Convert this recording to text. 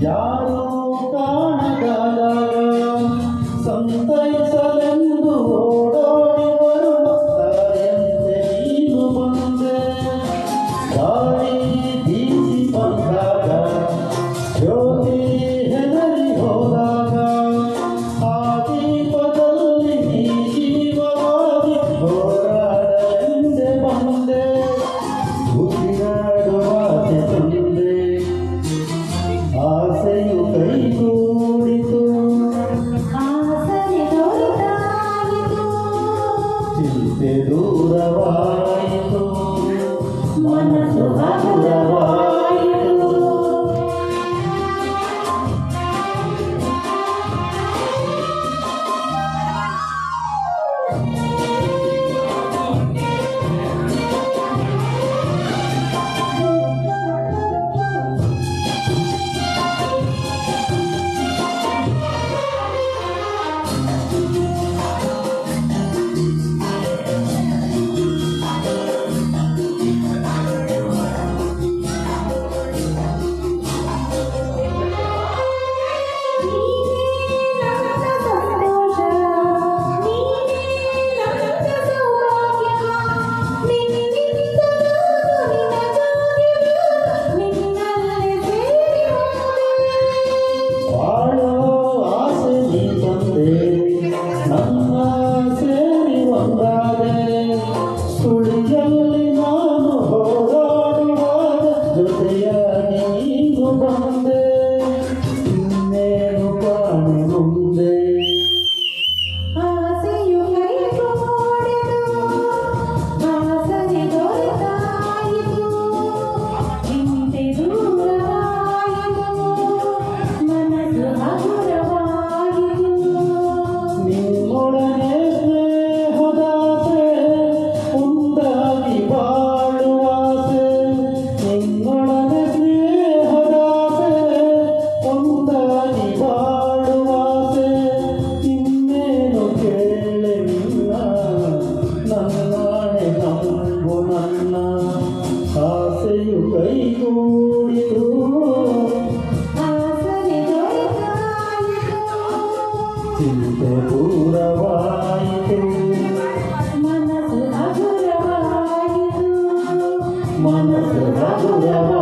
ಯಾರು ಕಾಣದಾಗ ಸಂತೈಸಲೆಂದು ಓಡೋಡಿ ಬರುವಂತೆ ನೀನು ಬಂದೆ. ಗಾಳಿ ಬೀಸಿ ಬಂದಾಗ ಜ್ಯೋತಿ ಹೆದರಿ ಹೋದಾಗ ಆ ದೀಪದಲ್ಲಿ ನೀ ಜೀವವಾಗಿ ಹೋರಾಡಲೆಂದೆ ಬಂದೆ. ಉಸಿರಾಡುವ ತಂದೆ ಆಸೆಯು ಕೈಗೂಡಿತು, ಚಿಂತೆ ದೂರವಾಯಿತು, ಮನಸ್ಸು ಹಗುರವಾಯಿತು. ನಮ್ಮ ಸೇರಿ ಒಂದಾದೆ ಸುಳಿಯಲ್ಲಿ ನಾನು ಹೋರಾಡುವಾಗ ಜೊತೆಯಾಗಿ ನೀನು ಬಂದೆ. ಇನ್ನೇನು ಕಾಣೆ ಮುಂದೆ ಆಸೆಯು ಕೈಗೂಡಿತು, ಆಸರೆ ದೊರೆತಾಯಿತು, ಚಿಂತೆ ದೂರವಾಯಿತು, ಮನಸ್ಸು ಹಗುರವಾಯಿತು. ನಿನ್ನೊಡನೆ ಸ್ನೇಹದಾಸೆ ಒಂದಾಗಿ ಬಾಳುವಾಸೆ, ನಿನ್ನೊಡನೆ ಸ್ನೇಹದಾಸೆ ಒಂದಾಗಿ ಬಾಳುವಾಸೆ. ಇನ್ನೇನು ಕೇಳೆ ನಿನ್ನ ನನ್ನಾಣೆ ನಂಬು ನನ್ನ ಆಸೆಯು ಕೈಗೂಡಿತು, ಆಸರೆ ದೊರೆತಾಯಿತು, ಚಿಂತೆ ದೂರವಾಯಿತು, ಮನಸ್ಸು ಹಗುರವಾಯಿತು. ಮನಸ್ಸು ಹಗುರವಾಯಿತು.